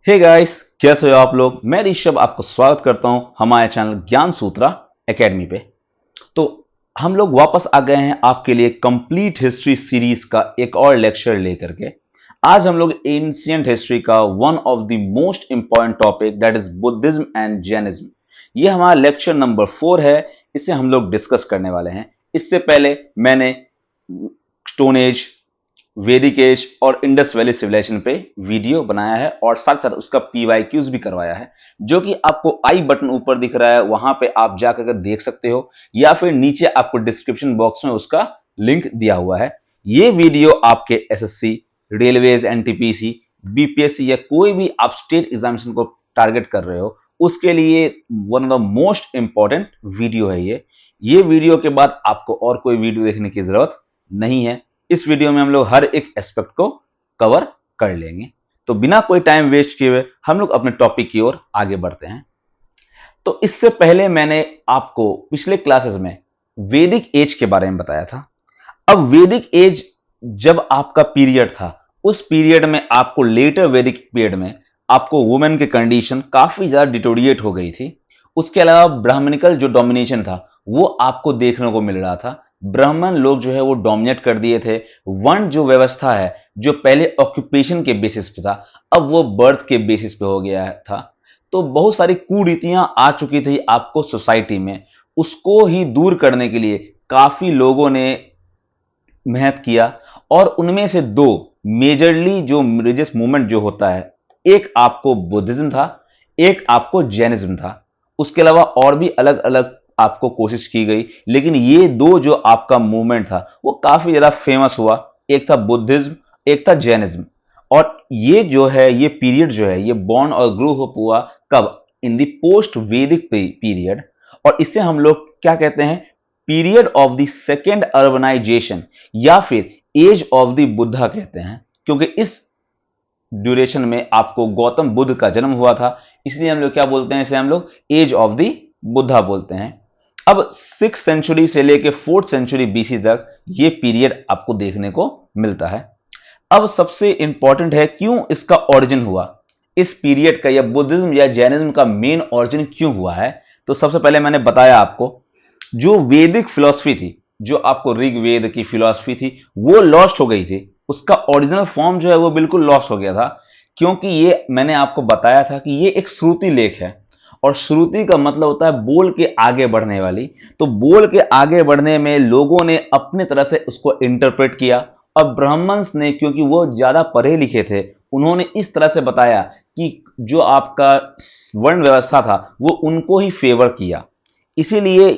Hey guys, कैसे हो आप लोग। मैं ऋषभ आपको स्वागत करता हूं हमारे चैनल ज्ञान सूत्रा एकेडमी पे। तो हम लोग वापस आ गए हैं आपके लिए कंप्लीट हिस्ट्री सीरीज का एक और लेक्चर लेकर के। आज हम लोग एंशिएंट हिस्ट्री का one of the most important topic that is Buddhism and Jainism, ये हमारा लेक्चर नंबर 4 है। इसे हम लोग डिस्कस करने वाले हैं। इससे पहले मैंने स्टोन एज, वैदिक एज और इंडस वैली सिविलाइजेशन पे वीडियो बनाया है और साथ साथ उसका पीवाईक्यूज भी करवाया है, जो कि आपको आई बटन ऊपर दिख रहा है, वहां पे आप जाकर देख सकते हो, या फिर नीचे आपको डिस्क्रिप्शन बॉक्स में उसका लिंक दिया हुआ है। ये वीडियो आपके एसएससी, रेलवेज, एनटीपीसी, बीपीएससी या कोई भी आप स्टेट एग्जामिनेशन को टारगेट कर रहे हो उसके लिए one of the most important video है ये वीडियो के बाद आपको और कोई वीडियो देखने की जरूरत नहीं है। इस वीडियो में हम लोग हर एक एस्पेक्ट को कवर कर लेंगे। तो बिना कोई टाइम वेस्ट किए हुए हम लोग अपने टॉपिक की ओर आगे बढ़ते हैं। तो इससे पहले मैंने आपको पिछले क्लासेस में वैदिक एज के बारे में बताया था। अब वैदिक एज जब आपका पीरियड था, उस पीरियड में आपको लेटर वैदिक पीरियड में आपको वुमेन की कंडीशन काफी ज्यादा डिटोरिएट हो गई थी। उसके अलावा ब्राह्मणिकल जो डोमिनेशन था वो आपको देखने को मिल रहा था। ब्राह्मण लोग जो है वो डोमिनेट कर दिए थे। वर्ण जो व्यवस्था है, जो पहले ऑक्यूपेशन के बेसिस पे था, अब वो बर्थ के बेसिस पे हो गया था। तो बहुत सारी कुरीतियां आ चुकी थी आपको सोसाइटी में। उसको ही दूर करने के लिए काफी लोगों ने मेहनत किया और उनमें से दो मेजरली जो रिलीजियस मूवमेंट जो होता है, एक आपको बुद्धिज्म था, एक आपको जैनिज्म था। उसके अलावा और भी अलग अलग आपको कोशिश की गई, लेकिन ये दो जो आपका मूवमेंट था वो काफी ज्यादा फेमस हुआ। एक था बुद्धिज्म, एक था जैनिज्म। और ये जो है, ये पीरियड जो है, ये बॉर्न और ग्रो अप हुआ कब? In the post Vedic period. और इसे हम लोग क्या कहते हैं? Period of the second urbanisation या फिर एज ऑफ द बुद्धा कहते हैं, क्योंकि इस ड्यूरेशन में आपको गौतम बुद्ध का जन्म हुआ था। इसलिए हम लोग क्या बोलते हैं? इसे हम लोग एज ऑफ द बुद्धा बोलते हैं। अब 6th सेंचुरी से लेकर 4th सेंचुरी बीसी तक ये पीरियड आपको देखने को मिलता है। अब सबसे इंपॉर्टेंट है क्यों इसका ओरिजिन हुआ, इस पीरियड का या बुद्धिज्म या जैनिज्म का मेन ओरिजिन क्यों हुआ है। तो सबसे पहले मैंने बताया आपको, जो वैदिक फिलॉसफी थी, जो आपको ऋग्वेद की फिलॉसफी थी, वो लॉस्ट हो गई थी। उसका ओरिजिनल फॉर्म जो है वो बिल्कुल लॉस्ट हो गया था, क्योंकि ये मैंने आपको बताया था कि ये एक श्रुति लेख है। और श्रुति का मतलब होता है बोल के आगे बढ़ने वाली। तो बोल के आगे बढ़ने में लोगों ने अपने तरह से उसको इंटरप्रेट किया। और ब्राह्मण्स ने, क्योंकि वो ज्यादा पढ़े लिखे थे, उन्होंने इस तरह से बताया कि जो आपका वर्ण व्यवस्था था वो उनको ही फेवर किया। इसीलिए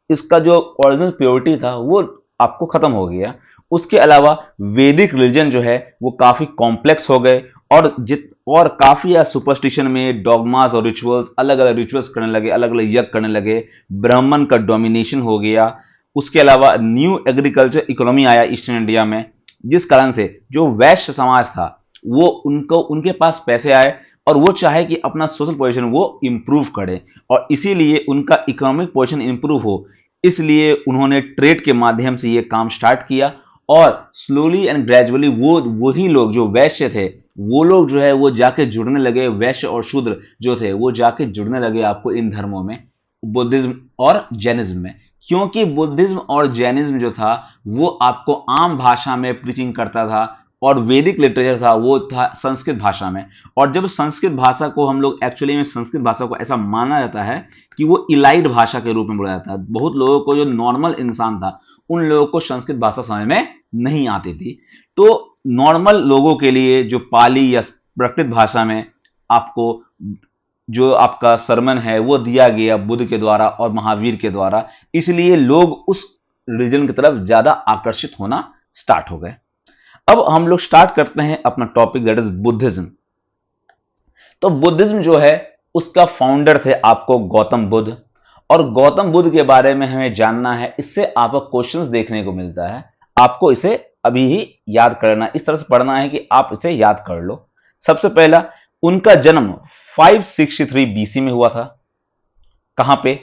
इसका जो ओरिजिनल प्योरिटी था वो आपको खत्म हो गया। उसके अलावा वैदिक रिलीजन जो है वो काफी कॉम्प्लेक्स हो गए और काफी सुपरस्टिशन में डॉगमास और रिचुअल्स, अलग अलग रिचुअल्स करने लगे, अलग अलग यज्ञ करने लगे। ब्राह्मण का डोमिनेशन हो गया। उसके अलावा न्यू एग्रीकल्चर इकोनॉमी आया ईस्टर्न इंडिया में, जिस कारण से जो वैश्य समाज था वो उनके पास पैसे आए और वो चाहे कि अपना सोशल पोजीशन वो इंप्रूव करे। और इसीलिए उनका इकोनॉमिक पोजीशन इंप्रूव हो, इसलिए उन्होंने ट्रेड के माध्यम से ये काम स्टार्ट किया। और स्लोली एंड ग्रेजुअली वही लोग जो वैश्य थे, वो लोग जो है वो जाके जुड़ने लगे। वैश्य और शूद्र जो थे वो जाके जुड़ने लगे आपको इन धर्मों में, बुद्धिज्म और जैनिज्म में। क्योंकि बुद्धिज्म और जैनिज्म जो था वो आपको आम भाषा में प्रीचिंग करता था, और वैदिक लिटरेचर था वो था संस्कृत भाषा में। और जब संस्कृत भाषा को हम लोग एक्चुअली में, संस्कृत भाषा को ऐसा माना जाता है कि वो इलाइट भाषा के रूप में बोला जाता है। बहुत लोगों को, जो नॉर्मल इंसान था, उन लोगों को संस्कृत भाषा समझ में नहीं आती थी। तो नॉर्मल लोगों के लिए जो पाली या प्राकृत भाषा में आपको जो आपका सरमन है वो दिया गया बुद्ध के द्वारा और महावीर के द्वारा, इसलिए लोग उस रिलीजन की तरफ ज्यादा आकर्षित होना स्टार्ट हो गए। अब हम लोग स्टार्ट करते हैं अपना टॉपिक, दैट इज बुद्धिज्म। तो बुद्धिज्म जो है उसका फाउंडर थे आपको गौतम बुद्ध। और गौतम बुद्ध के बारे में हमें जानना है, इससे आपको क्वेश्चंस देखने को मिलता है। आपको इसे अभी ही याद करना, इस तरह से पढ़ना है कि आप इसे याद कर लो। सबसे पहला, उनका जन्म 563 बीसी में हुआ था। कहां पे?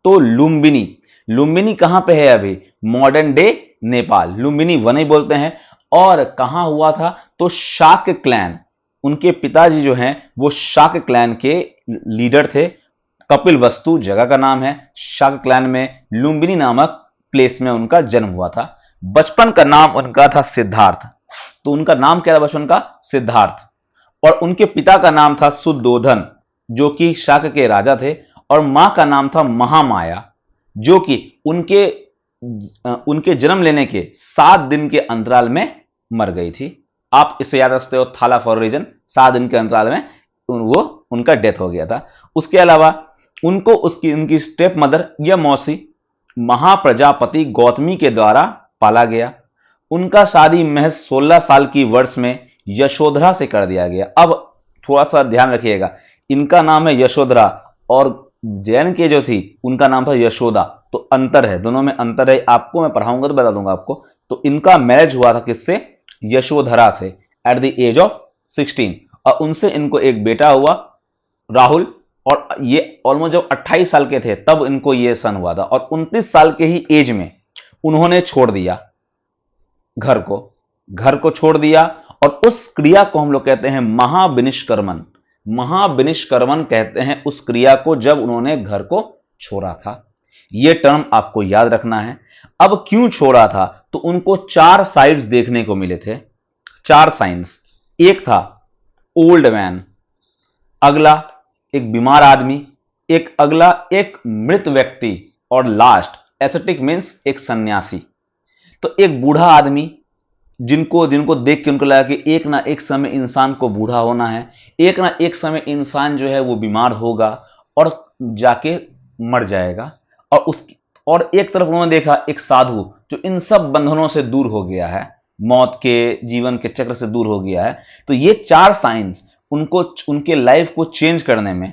तो लुम्बिनी। लुम्बिनी कहां पे है? अभी मॉडर्न डे नेपाल, लुम्बिनी वनी बोलते हैं। और कहां हुआ था? तो शाक्य क्लैन, उनके पिताजी जो हैं वो शाक क्लैन के लीडर थे। कपिल वस्तु जगह का नाम है। शाक क्लैन में लुम्बिनी नामक प्लेस में उनका जन्म हुआ था। बचपन का नाम उनका था सिद्धार्थ। तो उनका नाम क्या था बचपन का? सिद्धार्थ। और उनके पिता का नाम था सुद्धोधन, जो कि शाक के राजा थे। और मां का नाम था महामाया, जो कि उनके जन्म लेने के 7 दिन के अंतराल में मर गई थी। आप इसे याद रखते हो, थाला फॉर रीजन, 7 दिन के अंतराल में वो उनका डेथ हो गया था। उसके अलावा उनको उनकी स्टेप मदर या मौसी महाप्रजापति गौतमी के द्वारा पाला गया। उनका शादी महज 16 साल की वर्ष में यशोधरा से कर दिया गया। अब थोड़ा सा ध्यान रखिएगा, इनका नाम है यशोधरा और जैन के जो थी उनका नाम था यशोदा। तो अंतर है, दोनों में अंतर है। आपको मैं पढ़ाऊंगा तो बता दूंगा आपको। तो इनका मैरिज हुआ था किससे? यशोधरा से एट द एज ऑफ 16। और उनसे इनको एक बेटा हुआ राहुल। और ये ऑलमोस्ट जब 28 साल के थे तब इनको ये सन हुआ था। और 29 साल के ही एज में उन्होंने छोड़ दिया घर को छोड़ दिया। और उस क्रिया को हम लोग कहते हैं महाविनिष्क्रमण। महाविनिष्क्रमण कहते हैं उस क्रिया को जब उन्होंने घर को छोड़ा था। यह टर्म आपको याद रखना है। अब क्यों छोड़ा था? तो उनको 4 साइड्स देखने को मिले थे, 4 साइंस। एक था ओल्ड मैन, अगला एक बीमार आदमी, अगला एक मृत व्यक्ति, और लास्ट एसेटिक मीन्स एक सन्यासी। तो एक बूढ़ा आदमी जिनको देख के उनको लगा कि एक ना एक समय इंसान को बूढ़ा होना है, एक ना एक समय इंसान जो है वो बीमार होगा और जाके मर जाएगा। और एक तरफ उन्होंने देखा एक साधु जो इन सब बंधनों से दूर हो गया है, मौत के जीवन के चक्र से दूर हो गया है। तो ये 4 साइंस उनको उनके लाइफ को चेंज करने में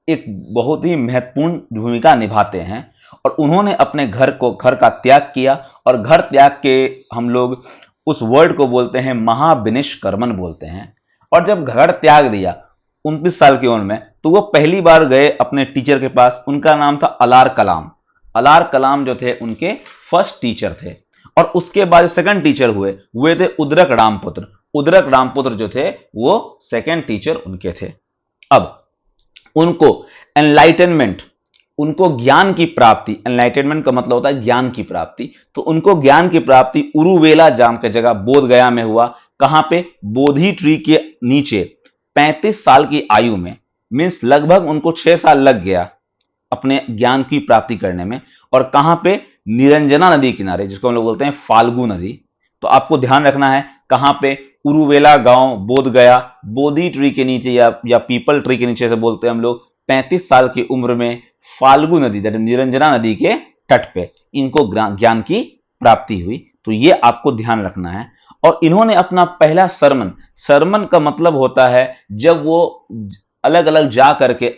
एक बहुत ही महत्वपूर्ण भूमिका निभाते हैं। और उन्होंने अपने घर का त्याग किया। और घर त्याग के हम लोग उस वर्ड को बोलते हैं महाविनिष्क्रमण बोलते हैं। और जब घर त्याग दिया 29 साल की उम्र में, तो वो पहली बार गए अपने टीचर के पास। उनका नाम था अलार कलाम। अलार कलाम जो थे उनके फर्स्ट टीचर थे। और उसके बाद सेकंड टीचर हुए थे उद्रक रामपुत्र। उद्रक रामपुत्र जो थे वो सेकंड टीचर उनके थे। अब उनको एनलाइटनमेंट, उनको ज्ञान की प्राप्ति, एनलाइटनमेंट का मतलब होता है ज्ञान की प्राप्ति। तो उनको ज्ञान की प्राप्ति उरुवेला जाम के जगह बोध गया में हुआ। कहां पे? बोधि ट्री के नीचे 35 साल की आयु में, मीन्स लगभग उनको 6 साल लग गया अपने ज्ञान की प्राप्ति करने में। और कहां पे? निरंजना नदी किनारे, जिसको हम लोग बोलते हैं फाल्गु नदी। तो आपको ध्यान रखना है कहां पे? उरुवेला गांव, बोध गया, बोधि ट्री के नीचे या पीपल ट्री के नीचे से बोलते हैं हम लोग। 35 साल की उम्र में फाल्गु नदी, निरंजना नदी के तट पे इनको ज्ञान की प्राप्ति हुई। तो ये आपको ध्यान रखना है। और इन्होंने अपना पहला सरमन का मतलब होता है जब वो अलग अलग जा करके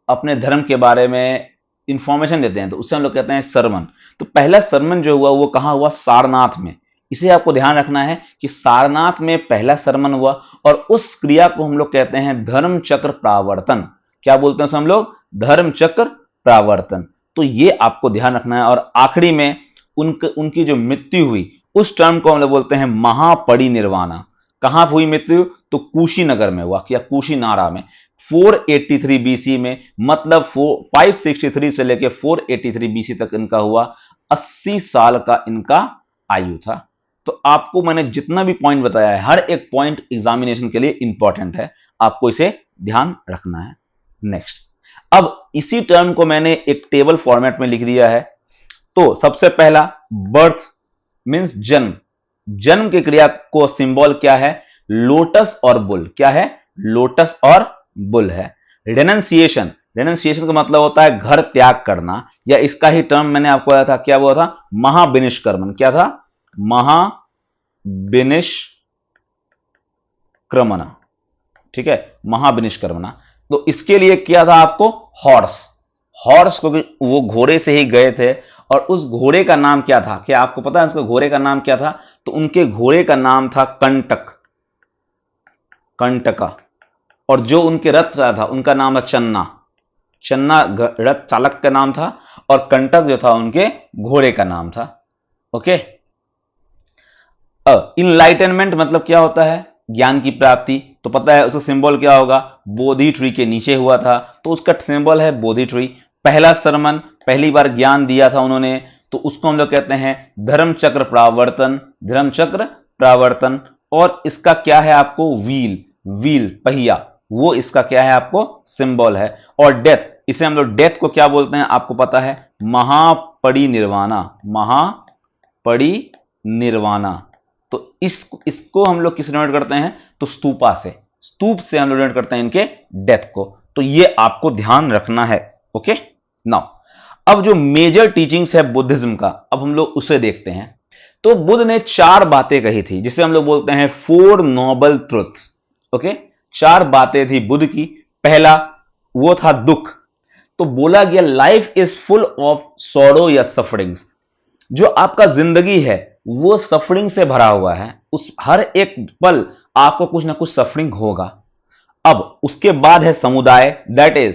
अपने धर्म के बारे में इंफॉर्मेशन देते हैं, तो उससे हम लोग कहते हैं सरमन। तो पहला सरमन जो हुआ वो कहां हुआ? सारनाथ में। इसे आपको ध्यान रखना है कि सारनाथ में पहला सरमन हुआ। और उस क्रिया को हम लोग कहते हैं धर्म चक्र प्रावर्तन। क्या बोलते हैं हम लोग? धर्म चक्र प्रावर्तन। तो ये आपको ध्यान रखना है। और आखिरी में उनकी जो मृत्यु हुई उस टर्म को हम लोग बोलते हैं महापरिनिर्वाणा। कहां हुई मृत्यु? तो कुशीनगर में हुआ, या कुशीनारा में, 483 बीसी में। मतलब 563 से लेकर 483 बीसी तक इनका हुआ। 80 साल का इनका आयु था। तो आपको मैंने जितना भी पॉइंट बताया है, हर एक पॉइंट एग्जामिनेशन के लिए इंपॉर्टेंट है, आपको इसे ध्यान रखना है। नेक्स्ट, अब इसी टर्म को मैंने एक टेबल फॉर्मेट में लिख दिया है। तो सबसे पहला बर्थ मींस जन्म। जन्म की क्रिया को सिंबल क्या है? लोटस और बुल। क्या है? लोटस और बुल है। रेनंसिएशन, रेनंसिएशन का मतलब होता है घर त्याग करना, या इसका ही टर्म मैंने आपको बताया था, क्या वो था? महाविनिष्क्रमण। क्या था? महाविनिष्क्रमण। ठीक है, महाविनिष्क्रमण। तो इसके लिए किया था आपको हॉर्स को, वो घोड़े से ही गए थे। और उस घोड़े का नाम क्या था? क्या आपको पता है उसके घोड़े का नाम क्या था? तो उनके घोड़े का नाम था कंटका। और जो उनके रथ था उनका नाम था चन्ना रथ चालक का नाम था। और कंटक जो था उनके घोड़े का नाम था। ओके। इनलाइटनमेंट मतलब क्या होता है? ज्ञान की प्राप्ति। तो पता है उसका सिंबल क्या होगा, बोधि ट्री के नीचे हुआ था, तो उसका सिंबल है बोधि ट्री। पहला सरमन, पहली बार ज्ञान दिया था उन्होंने, तो उसको हम लोग कहते हैं धर्मचक्र प्रावर्तन, धर्मचक्र प्रावर्तन। और इसका क्या है आपको, व्हील, व्हील पहिया, वो इसका क्या है आपको सिंबल है। और डेथ, इसे हम लोग डेथ को क्या बोलते हैं आपको पता है, महापरिनिर्वाणा, महापरिनिर्वाणा। तो इसको हम लोग किस डोनेट करते हैं, तो स्तूपा से, स्तूप से हम लोग डोनेट करते हैं इनके डेथ को। तो ये आपको ध्यान रखना है। ओके नाउ, अब जो मेजर टीचिंग्स है बुद्धिज्म का, अब हम लोग उसे देखते हैं। तो बुद्ध ने 4 बातें कही थी, जिसे हम लोग बोलते हैं 4 नोबल ट्रुथ्स। ओके, 4 बातें थी बुद्ध की। पहला वो था दुख। तो बोला गया life is full of sorrow या सफरिंग्स, जो आपका जिंदगी है वो सफरिंग से भरा हुआ है, उस हर एक पल आपको कुछ ना कुछ सफरिंग होगा। अब उसके बाद है समुदाय, दैट इज,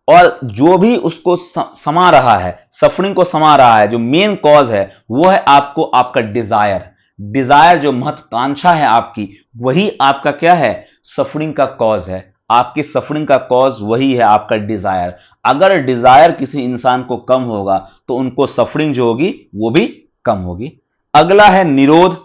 और जो भी उसको समा रहा है, सफरिंग को समा रहा है, जो मेन कॉज है वो है आपको आपका डिजायर, डिजायर जो महत्वाकांक्षा है आपकी, वही आपका क्या है, सफरिंग का कॉज है। आपकी सफरिंग का कॉज वही है आपका डिजायर। अगर डिजायर किसी इंसान को कम होगा तो उनको सफरिंग जो होगी वो भी कम होगी। अगला है निरोध।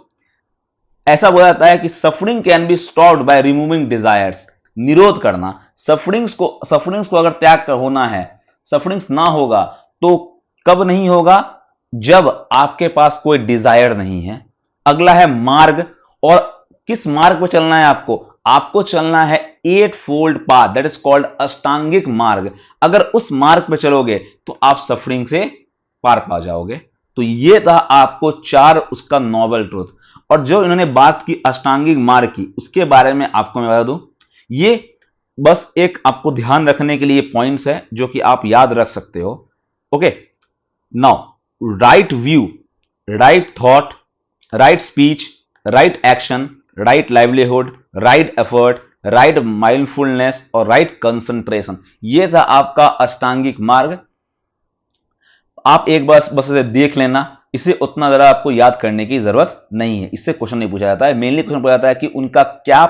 ऐसा बोला जाता है कि suffering can be stopped by removing desires, निरोध करना, सफरिंग्स को अगर त्याग कर होना है, सफरिंग्स ना होगा तो कब नहीं होगा, जब आपके पास कोई डिजायर नहीं है। अगला है मार्ग, और किस मार्ग पर चलना है आपको, आपको चलना है 8 fold path, that is called अष्टांगिक मार्ग। अगर उस मार्ग पर चलोगे तो आप सफरिंग से पार पा जाओगे। तो ये था आपको 4 उसका नोबल ट्रूथ। और जो इन्होंने बात की अष्टांगिक मार्ग की, उसके बारे में आपको मैं बता दूं, ये बस एक आपको ध्यान रखने के लिए पॉइंट्स है जो कि आप याद रख सकते हो। Okay now, right view, right thought, right speech, right action, right livelihood, right effort, right mindfulness और राइट कंसंट्रेशन, ये था आपका अष्टांगिक मार्ग। आप एक बार बस इसे देख लेना, इसे उतना जरा आपको याद करने की जरूरत नहीं है, इससे क्वेश्चन नहीं पूछा जाता है। मेनली क्वेश्चन पूछा जाता है कि उनका क्या,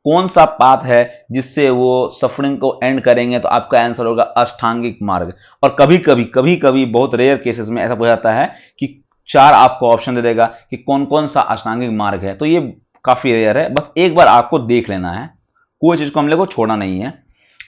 कौन सा पाथ है जिससे वो सफरिंग को एंड करेंगे, तो आपका आंसर होगा अष्टांगिक मार्ग। और कभी कभी बहुत रेयर केसेस में ऐसा पूछा जाता है कि 4 आपको ऑप्शन दे देगा कि कौन कौन सा अष्टांगिक मार्ग है, तो ये काफी रेयर है, बस एक बार आपको देख लेना है, कोई चीज को हम लोग को छोड़ना नहीं है।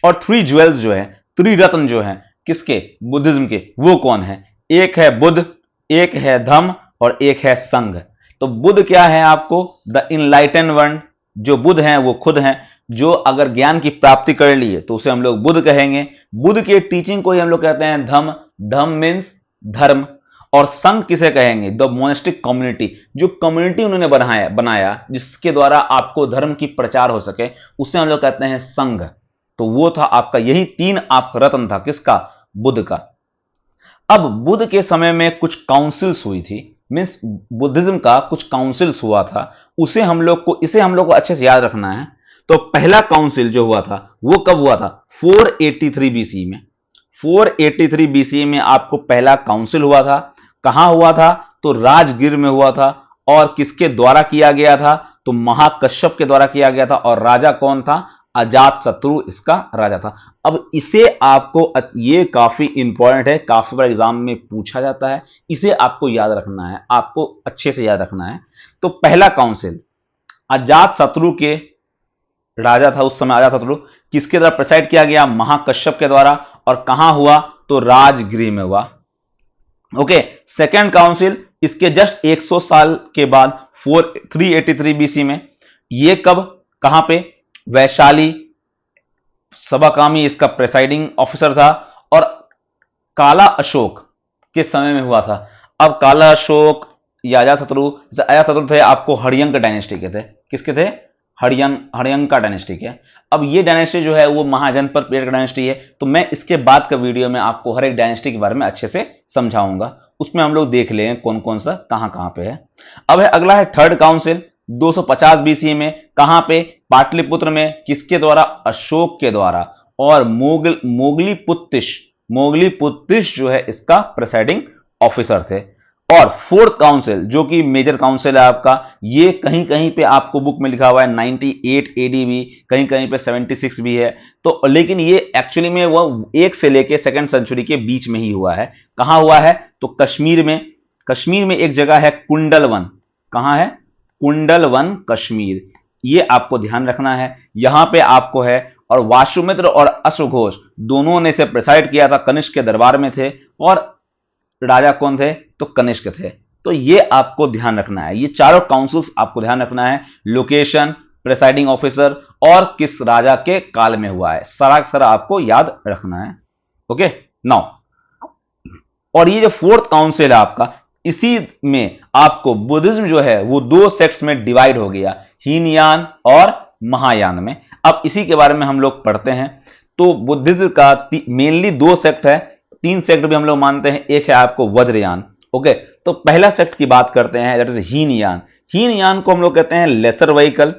और 3 ज्वेल्स जो है, 3 रत्न जो है किसके, बुद्धिज्म के, वो कौन है, एक है बुद्ध, एक है धम्म और एक है संघ। तो बुद्ध क्या है आपको, द इनलाइटन वन, जो बुद्ध हैं वो खुद हैं, जो अगर ज्ञान की प्राप्ति कर लिए तो उसे हम लोग बुद्ध कहेंगे। बुद्ध के टीचिंग को ही हम लोग कहते हैं धम्म, धम्म मीन्स धर्म। और संघ किसे कहेंगे, द मोनेस्टिक कम्युनिटी, जो कम्युनिटी उन्होंने बनाया जिसके द्वारा आपको धर्म की प्रचार हो सके, उसे हम लोग कहते हैं संघ। तो वो था आपका, यही 3 आपका रत्न था किसका, बुद्ध का। अब बुद्ध के समय में कुछ काउंसिल्स हुई थी, मीन्स बुद्धिज्म का कुछ काउंसिल्स हुआ था, इसे हम लोग को अच्छे से याद रखना है। तो पहला काउंसिल जो हुआ था वो कब हुआ था, 483 बीसी में। 483 बीसी में आपको पहला काउंसिल हुआ था। कहां हुआ था, तो राजगीर में हुआ था। और किसके द्वारा किया गया था, तो महाकश्यप के द्वारा किया गया था। और राजा कौन था, अजात शत्रु इसका राजा था। अब इसे आपको, ये काफी इंपॉर्टेंट है, काफी बार एग्जाम में पूछा जाता है, इसे आपको याद रखना है, आपको अच्छे से याद रखना है। तो पहला काउंसिल अजात शत्रु के राजा था उस समय, अजात शत्रु, किसके द्वारा प्रेसाइड किया गया, महाकश्यप के द्वारा। और कहां हुआ, तो राजगृह में हुआ। ओके, सेकेंड काउंसिल इसके जस्ट 100 साल के बाद 383 बीसी में। ये कब, कहां पे, वैशाली, सभाकामी इसका प्रेसाइडिंग ऑफिसर था। और काला अशोक के समय में हुआ था। अब काला अशोक या अजातशत्रु, जैसे अजातशत्रु थे आपको हरियंक डायनेस्टी के थे, किसके थे, हरियंका डायनेस्टी के। अब ये डायनेस्टी जो है वो महाजनपद पीरियड का डायनेस्टी है। तो मैं इसके बाद का वीडियो में आपको हर एक डायनेस्टी के बारे में अच्छे से समझाऊंगा, उसमें हम लोग देख लेंगे कौन कौन सा कहां पे है। अब है अगला है थर्ड काउंसिल 250 बीसी में, कहां पे, पाटलिपुत्र में, किसके द्वारा, अशोक के द्वारा। और मोगली पुत्तिश जो है इसका प्रेसाइडिंग ऑफिसर थे। और फोर्थ काउंसिल जो कि मेजर काउंसिल है आपका, ये कहीं कहीं पे आपको बुक में लिखा हुआ है 98 एडी भी, कहीं कहीं पे 76 भी है। तो लेकिन ये एक्चुअली में वो 1 से लेके सेकंड सेंचुरी के बीच में ही हुआ है। कहां हुआ है? तो कश्मीर में। कश्मीर में एक जगह है कुंडलवन। कहां है? कुंडलवन कश्मीर। ये आपको ध्यान रखना है, यहां पे आपको है। और वाशुमित्र और अश्वघोष दोनों ने इसे प्रिसाइड किया था, कनिष्क के दरबार में थे, और राजा कौन थे? तो कनिष्क थे। तो ये आपको ध्यान रखना है, ये चारों काउंसिल्स आपको ध्यान रखना है। लोकेशन, प्रिसाइडिंग ऑफिसर और किस राजा के काल में हुआ है, सारा सारा आपको याद रखना है। ओके नाउ, और ये जो फोर्थ काउंसिल है आपका, इसी में आपको बुद्धिज्म जो है वो 2 सेक्ट्स में डिवाइड हो गया, हीनयान और महायान में। अब इसी के बारे में हम लोग पढ़ते हैं। तो बुद्धिज्म का मेनली 2 सेक्ट है, 3 सेक्ट भी हम लोग मानते हैं। एक है आपको वज्रयान। ओके, तो पहला सेक्ट की बात करते हैं, दैट इज हीनयान। हीनयान को हम लोग कहते हैं लेसर व्हीकल।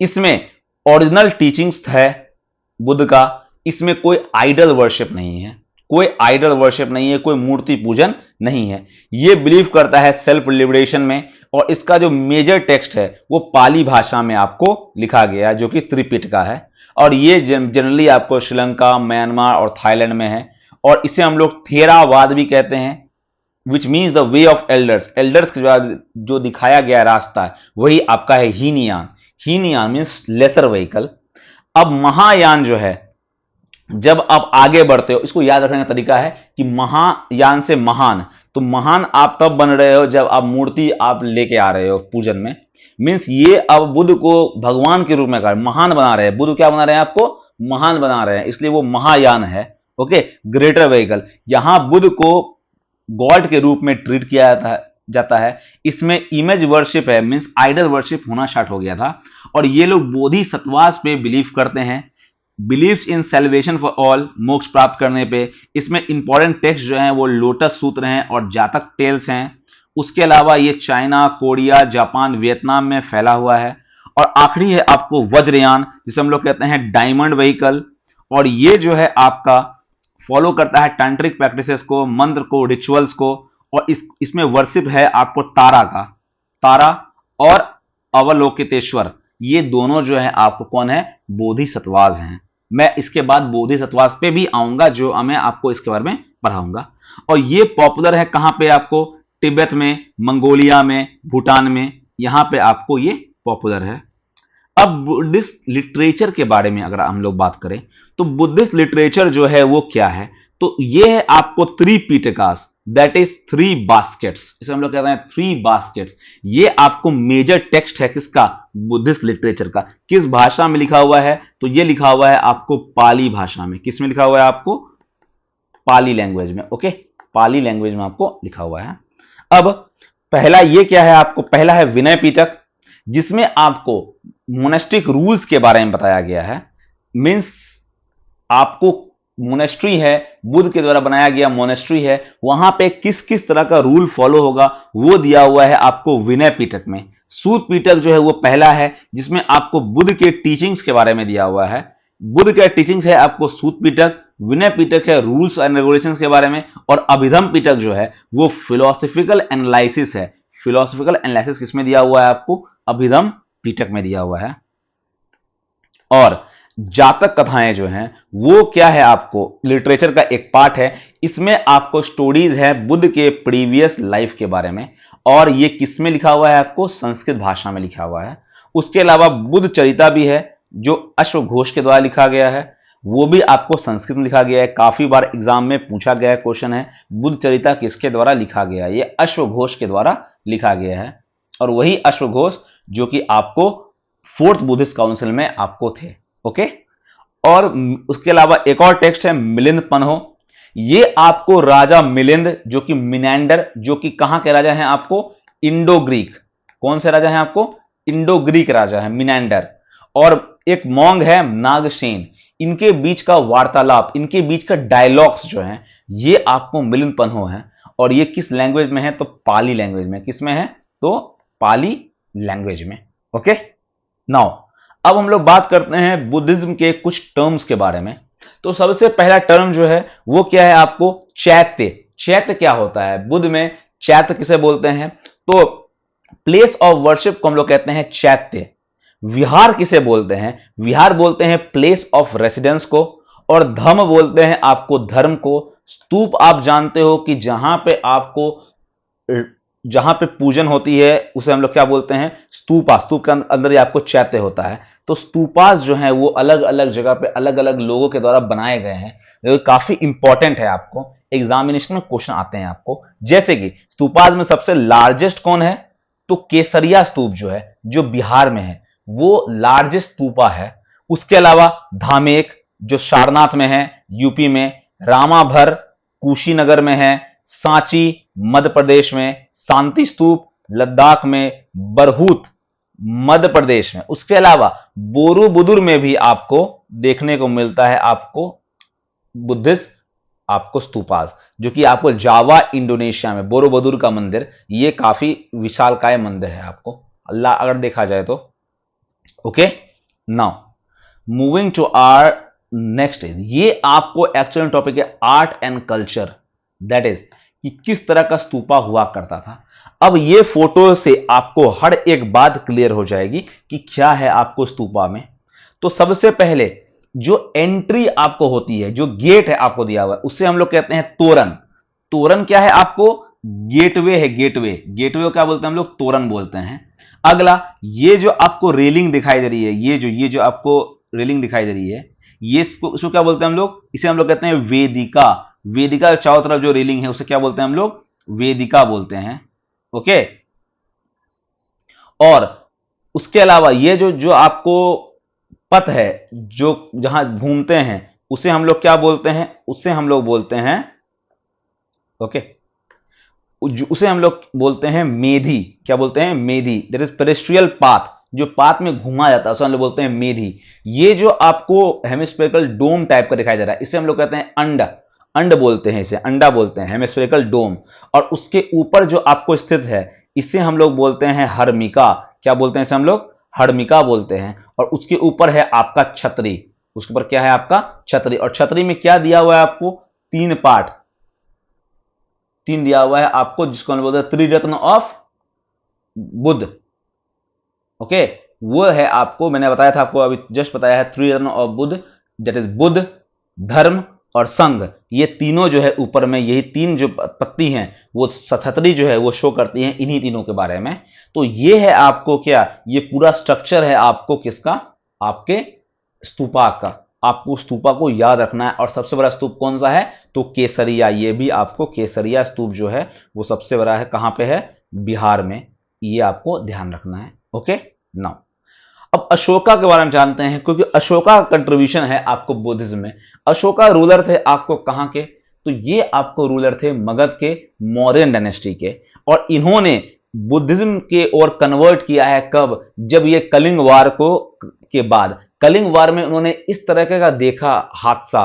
इसमें ओरिजिनल टीचिंग्स है बुद्ध का, इसमें कोई आइडल वर्शिप नहीं है, कोई आइडल वर्शिप नहीं है, कोई मूर्ति पूजन नहीं है। यह बिलीव करता है सेल्फ लिबरेशन में। और इसका जो मेजर टेक्स्ट है वो पाली भाषा में आपको लिखा गया है, जो कि त्रिपिटका है। और ये जनरली आपको श्रीलंका, म्यांमार और थाईलैंड में है। और इसे हम लोग थेरावाद भी कहते हैं, which means the way of elders. Elders जो दिखाया गया रास्ता है वही आपका है Hinayana. Hinayana means laser vehicle. अब महायान जो है, जब आप आगे बढ़ते हो, इसको याद रखने का तरीका है कि महायान से महान, तो महान आप तब बन रहे हो जब आप मूर्ति आप लेके आ रहे हो पूजन में। मीन्स ये अब बुद्ध को भगवान के रूप में महान बना रहे हैं। बुद्ध क्या बना रहे हैं? आपको महान बना रहे हैं, इसलिए वो महायान है। Okay, greater vehicle. यहां बुद्ध को गॉड के रूप में ट्रीट किया जाता है। इसमें इमेज वर्शिप है, मीन्स आइडल वर्शिप होना स्टार्ट हो गया था। और ये लोग बोधिसत्वास पे बिलीव करते हैं, believes in salvation for all, मोक्ष प्राप्त करने पे। इसमें इंपॉर्टेंट टेक्स्ट जो हैं वो लोटस सूत्र हैं और जातक टेल्स हैं। उसके अलावा ये चाइना, कोरिया, जापान, वियतनाम में फैला हुआ है। और आखिरी है आपको वज्रयान, जिसे हम लोग कहते हैं डायमंड व्हीकल। और ये जो है आपका फॉलो करता है टैंट्रिक प्रैक्टिसेस को, मंत्र को, रिचुअल्स को। और इसमें वर्शिप है आपको तारा का, तारा और अवलोकितेश्वर। ये दोनों जो है आपको कौन है? बोधिसत्वास हैं। मैं इसके बाद बोधिसत्वास पे भी आऊंगा, जो मैं आपको इसके बारे में पढ़ाऊंगा। और ये पॉपुलर है कहां पे? आपको तिब्बत में, मंगोलिया में, भूटान में, यहां पे आपको ये पॉपुलर है। अब बुद्धिस्ट लिटरेचर के बारे में अगर हम लोग बात करें, तो बुद्धिस्ट लिटरेचर जो है वो क्या है? तो ये है आपको त्रिपिटकास, दैट इज 3 बास्केट्स। इसे हम लोग कहते हैं 3 बास्केट्स। ये आपको मेजर टेक्स्ट है किसका? बुद्धिस्ट लिटरेचर का। किस भाषा में लिखा हुआ है? तो ये लिखा हुआ है आपको पाली भाषा में। किस में लिखा हुआ है? आपको पाली लैंग्वेज में। ओके, पाली लैंग्वेज में आपको लिखा हुआ है। अब पहला ये क्या है आपको? पहला है विनय पिटक, जिसमें आपको मोनेस्टिक रूल्स के बारे में बताया गया है। मीन्स आपको मोनेस्ट्री है, बुद्ध के द्वारा बनाया गया मोनेस्ट्री है, वहां पे किस किस तरह का रूल फॉलो होगा वो दिया हुआ है आपको विनय पिटक में। सूत पिटक जो है वो पहला है, जिसमें आपको बुद्ध के टीचिंग्स के बारे में दिया हुआ है। बुद्ध के टीचिंग्स है आपको सूत पिटक। विनय पिटक है रूल्स एंड रेगुलेशंस के बारे में। और अभिधम पिटक जो है वो फिलोसॉफिकल एनालिसिस है। फिलोसॉफिकल एनालिसिस किसमें दिया हुआ है? आपको अभिधम पिटक में दिया हुआ है। और जातक कथाएं जो हैं वो क्या है? आपको लिटरेचर का एक पार्ट है। इसमें आपको स्टोरीज है बुद्ध के प्रीवियस लाइफ के बारे में। और ये किस में लिखा हुआ है? आपको संस्कृत भाषा में लिखा हुआ है। उसके अलावा बुद्ध चरिता भी है, जो अश्वघोष के द्वारा लिखा गया है, वो भी आपको संस्कृत में लिखा गया है। काफी बार एग्जाम में पूछा गया क्वेश्चन है, बुद्ध चरिता किसके द्वारा लिखा गया है? ये अश्वघोष के द्वारा लिखा गया है। और वही अश्वघोष जो कि आपको 4th बुद्धिस्ट काउंसिल में आपको थे। ओके, और उसके अलावा एक और टेक्स्ट है मिलिंद पन्हो। ये आपको राजा मिलिंद, जो कि मिनेंडर, जो कि कहां के राजा हैं? आपको इंडो ग्रीक। कौन से राजा हैं? आपको इंडो ग्रीक राजा है मिनेंडर। और एक मॉन्ग है नागसेन। इनके बीच का वार्तालाप, इनके बीच का डायलॉग्स जो है, ये आपको मिलिंद पन्हो है। और ये किस लैंग्वेज में है? तो पाली लैंग्वेज में। किस में है? तो पाली लैंग्वेज में। ओके, नाउ अब हम लोग बात करते हैं बुद्धिज्म के कुछ टर्म्स के बारे में। तो सबसे पहला टर्म जो है वो क्या है? आपको चैत्य। चैत्य क्या होता है? बुद्ध में चैत्र किसे बोलते हैं? तो प्लेस ऑफ वर्शिप को हम लोग कहते हैं चैत्य। विहार किसे बोलते हैं? विहार बोलते हैं प्लेस ऑफ रेसिडेंस को। और धम बोलते हैं आपको धर्म को। स्तूप आप जानते हो कि जहां पे पूजन होती है उसे हम लोग क्या बोलते हैं? स्तूपा। स्तूप के अंदर ही आपको चैत्य होता है। तो स्तूपास जो है वो अलग अलग जगह पे अलग अलग लोगों के द्वारा बनाए गए हैं, जो काफी इंपॉर्टेंट है। आपको एग्जामिनेशन में क्वेश्चन आते हैं आपको, जैसे कि स्तूपास में सबसे लार्जेस्ट कौन है? तो केसरिया स्तूप जो है, जो बिहार में है, वो लार्जेस्ट स्तूपा है। उसके अलावा धामेक जो सारनाथ में है, यूपी में, रामाभर कुशीनगर में है, सांची मध्य प्रदेश में, शांति स्तूप लद्दाख में, बरहूत मध्य प्रदेश में। उसके अलावा बोरोबुदुर में भी आपको देखने को मिलता है आपको बुद्धिस्ट आपको स्तूपास, जो कि आपको जावा इंडोनेशिया में बोरोबुदुर का मंदिर, ये काफी विशालकाय मंदिर है आपको अल्लाह अगर देखा जाए तो। Okay, now moving to our next is, ये आपको एक्चुअल टॉपिक है art and culture, that is कि किस तरह का स्तूपा हुआ करता था। अब ये फोटो से आपको हर एक बात क्लियर हो जाएगी कि क्या है आपको स्तूपा में। तो सबसे पहले जो एंट्री आपको होती है, जो गेट है आपको दिया हुआ है, उसे हम लोग कहते हैं तोरण। तोरण क्या है आपको? गेटवे है, गेटवे। गेटवे को क्या बोलते हैं हम लोग? तोरण बोलते हैं। अगला, ये जो आपको रेलिंग दिखाई दे रही है, ये जो आपको रेलिंग दिखाई दे रही है, ये इसको क्या बोलते हैं हम लोग? इसे हम लोग कहते हैं वेदिका। वेदिका चारों तरफ जो रेलिंग है उसे क्या बोलते हैं हम लोग? वेदिका बोलते हैं। ओके, और उसके अलावा ये जो जो आपको पथ है, जो जहां घूमते हैं, उसे हम लोग क्या बोलते हैं? उसे हम लोग बोलते हैं, ओके, उसे हम लोग बोलते हैं मेधी। क्या बोलते हैं? मेधी। दैट इज पेडेस्ट्रियल पाथ, जो पाथ में घुमा जाता है उसे हम लोग बोलते हैं मेधी। ये जो आपको हेमिस्फेरिकल डोम टाइप का दिखाई दे रहा है, इसे हम लोग कहते हैं अंड। अंड बोलते हैं, इसे अंडा बोलते हैं, हेमिस्फेरिकल डोम। और उसके ऊपर जो आपको स्थित है, इसे हम लोग बोलते हैं हर्मिका। क्या बोलते हैं इसे हम लोग? हर्मिका बोलते हैं। और उसके ऊपर है आपका छतरी। उसके ऊपर क्या है आपका? छतरी। और छतरी में क्या दिया हुआ है आपको? तीन पार्ट, तीन दिया हुआ है आपको, जिसको हम बोलते हैं त्रिरत्न ऑफ बुद्ध। ओके, वो है आपको, मैंने बताया था आपको, अभी जस्ट बताया है, त्रिरत्न of Buddha, that is Buddha, धर्म और संघ। ये तीनों जो है ऊपर में, यही तीन जो पत्ती हैं, वो सतहतरी जो है वो शो करती हैं इन्हीं तीनों के बारे में। तो ये है आपको क्या? ये पूरा स्ट्रक्चर है आपको किसका? आपके स्तूपा का। आपको स्तूपा को याद रखना है। और सबसे बड़ा स्तूप कौन सा है? तो केसरिया। ये भी आपको केसरिया स्तूप जो है वो सबसे बड़ा है। कहां पे है? बिहार में। ये आपको ध्यान रखना है। ओके, नाउ अब अशोका के बारे में जानते हैं, क्योंकि अशोका का कंट्रीब्यूशन है आपको बुद्धिज्म में। अशोका रूलर थे आपको कहां के? तो ये आपको रूलर थे मगध के, मौर्यन डायनेस्टी के। और इन्होंने बुद्धिज्म के ओर कन्वर्ट किया है कब? जब ये कलिंग वार को के बाद, कलिंग वार में उन्होंने इस तरह का देखा हादसा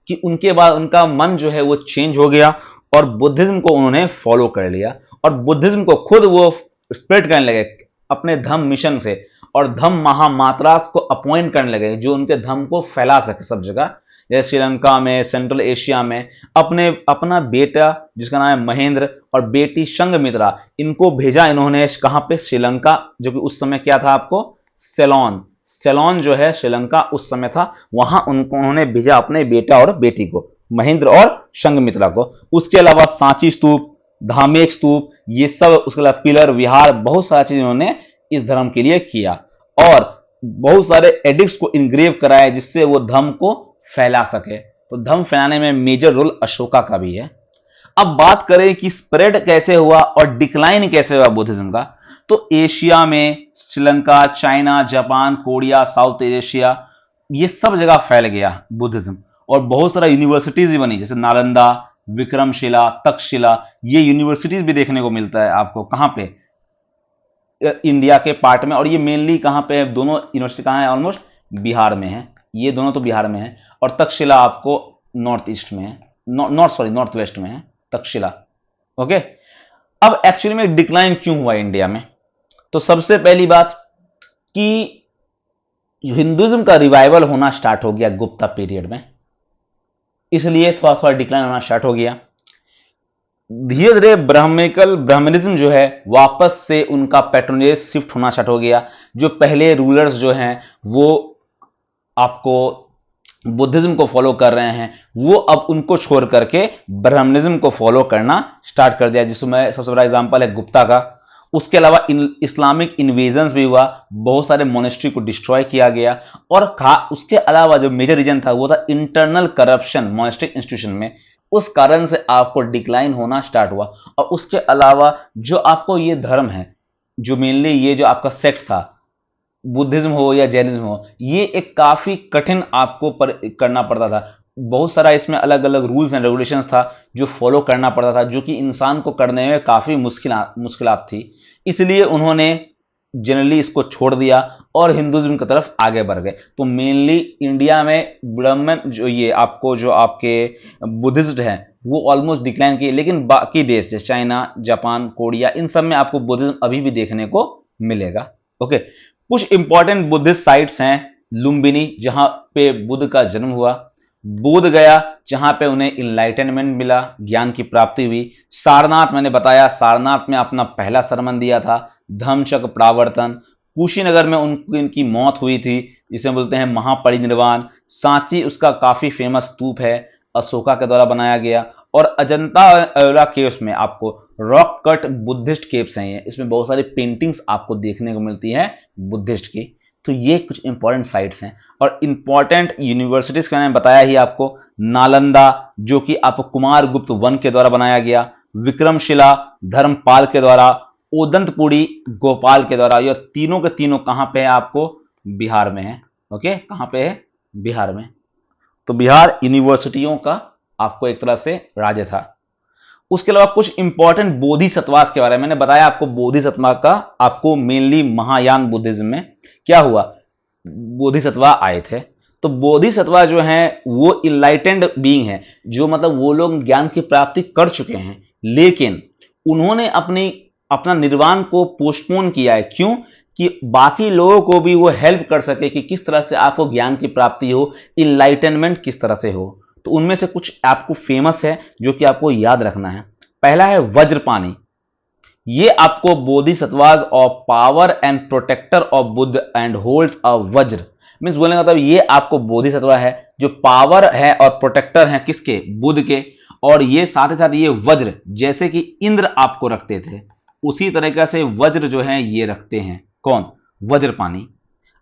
कि उनके बाद उनका मन जो है वो चेंज हो गया और बुद्धिज्म को उन्होंने फॉलो कर लिया। और बुद्धिज्म को खुद वो स्प्रेड करने लगे अपने धम्म मिशन से। और धम्म महामात्रास को अपॉइंट करने लगे, जो उनके धम्म को फैला सके सब जगह, जैसे श्रीलंका में, सेंट्रल एशिया में। अपना बेटा जिसका नाम है महेंद्र और बेटी संघमित्रा, इनको भेजा इन्होंने कहां पे? श्रीलंका, जो कि उस समय क्या था आपको? सेलोन। सेलोन जो है श्रीलंका उस समय था, वहां उन्होंने भेजा अपने बेटा और बेटी को, महेंद्र और संघमित्रा को। उसके अलावा सांची स्तूप, धामेक स्तूप, ये सब, उसके अलावा पिलर, विहार, बहुत सारी चीज इन्होंने इस धर्म के लिए किया। और बहुत सारे एडिक्ट्स को इनग्रेव कराए, जिससे वो धर्म को फैला सके। तो धर्म फैलाने में मेजर रोल अशोका का भी है। अब बात करें कि स्प्रेड कैसे हुआ और डिक्लाइन कैसे हुआ बुद्धिज्म का, तो एशिया में Sri Lanka, China, Japan, Korea, south Asia, ये सब जगह फैल गया बुद्धिज्म। और बहुत सारा यूनिवर्सिटीज भी बनी, जैसे नालंदा, विक्रमशिला, तक्षशिला। ये यूनिवर्सिटीज भी देखने को मिलता है आपको कहां पे? इंडिया के पार्ट में। और ये मेनली कहां पे है? दोनों यूनिवर्सिटी कहां है? ऑलमोस्ट बिहार में है। ये दोनों तो बिहार में है। और तक्षशिला आपको नॉर्थ ईस्ट में है, नॉर्थ वेस्ट में है तक्षशिला। ओके, अब एक्चुअली में डिक्लाइन क्यों हुआ इंडिया में? तो सबसे पहली बात कि हिंदुइज्म का रिवाइवल होना स्टार्ट हो गया गुप्ता पीरियड में, इसलिए थोड़ा थोड़ा डिक्लाइन होना स्टार्ट हो गया। धीरे धीरे ब्राह्मणिज्म जो है वापस से उनका पैट्रोनेज शिफ्ट होना स्टार्ट हो गया। जो पहले रूलर्स जो हैं वो आपको बुद्धिज्म को फॉलो कर रहे हैं, वो अब उनको छोड़ करके ब्राह्मणिज्म को फॉलो करना स्टार्ट कर दिया, जिसमें सबसे बड़ा एग्जांपल है गुप्ता का। उसके अलावा इस्लामिक इन्वेजन्स भी हुआ, बहुत सारे मोनेस्ट्री को डिस्ट्रॉय किया गया। और उसके अलावा जो मेजर रीजन था वो था इंटरनल करप्शन मोनेस्टिक इंस्टीट्यूशन में, उस कारण से आपको डिक्लाइन होना स्टार्ट हुआ। और उसके अलावा जो आपको ये धर्म है, जो मेनली ये जो आपका सेक्ट था, बुद्धिज्म हो या जैनिज्म हो, ये एक काफी कठिन आपको करना पड़ता था। बहुत सारा इसमें अलग अलग रूल्स एंड रेगुलेशंस था जो फॉलो करना पड़ता था, जो कि इंसान को करने में काफी मुश्किलात थी। इसलिए उन्होंने जनरली इसको छोड़ दिया और हिंदुज्म की तरफ आगे बढ़ गए। तो मेनली इंडिया में ब्राह्मण जो ये आपको जो आपके बुद्धिस्ट हैं वो ऑलमोस्ट डिक्लाइन किए, लेकिन बाकी देश जैसे चाइना, जापान, कोरिया, इन सब में आपको बुद्धिज्म अभी भी देखने को मिलेगा। ओके, कुछ इंपॉर्टेंट बुद्धिस्ट साइट्स हैं। लुम्बिनी, जहां पे बुद्ध का जन्म हुआ। बोध गया, जहां पे उन्हें इनलाइटनमेंट मिला, ज्ञान की प्राप्ति हुई। सारनाथ, मैंने बताया सारनाथ में अपना पहला सरमन दिया था। धम्मचक्र प्रवर्तन, कुशीनगर में उनकी मौत हुई थी, जिसे बोलते हैं महापरिनिर्वाण। सांची उसका काफी फेमस स्तूप है, अशोका के द्वारा बनाया गया। और अजंता एलोरा केव्स में आपको रॉक कट बुद्धिस्ट केव्स हैं ये, इसमें बहुत सारी पेंटिंग्स आपको देखने को मिलती हैं बुद्धिस्ट की। तो ये कुछ इंपॉर्टेंट साइट्स हैं। और इंपॉर्टेंट यूनिवर्सिटीज का मैंने बताया ही आपको, नालंदा जो कि आपको कुमारगुप्त वन के द्वारा बनाया गया, विक्रमशिला धर्मपाल के द्वारा, ओदंतपुरी गोपाल के द्वारा। ये तीनों के तीनों कहां पे है? आपको बिहार में है। ओके, कहां पे है? बिहार में। तो बिहार यूनिवर्सिटियों का आपको एक तरह से राज्य था। उसके अलावा कुछ इंपॉर्टेंट बोधिसत्वास के बारे में मैंने बताया आपको। बोधिसत्वा का आपको मेनली महायान बुद्धिज्म में क्या हुआ, बोधिसत्वा आए थे। तो बोधिसत्वा जो हैं वो इनलाइटेंड बीइंग है, जो मतलब वो लोग ज्ञान की प्राप्ति कर चुके हैं, लेकिन उन्होंने अपना निर्वाण को पोस्टपोन किया है। क्यों? कि बाकी लोगों को भी वो हेल्प कर सके कि किस तरह से आपको ज्ञान की प्राप्ति हो, इनलाइटनमेंट किस तरह से हो। तो उनमें से कुछ आपको फेमस है जो कि आपको याद रखना है। पहला है वज्रपाणी। ये आपको bodhisattvas of power and protector of Buddha and holds a vajra. Means बोलने का मतलब ये आपको बोधिसत्वा है जो पावर है और प्रोटेक्टर है किसके? बुद्ध के। और ये साथ ही साथ ये वज्र, जैसे कि इंद्र आपको रखते थे, उसी तरीके से वज्र जो है ये रखते हैं। कौन? वज्रपाणी।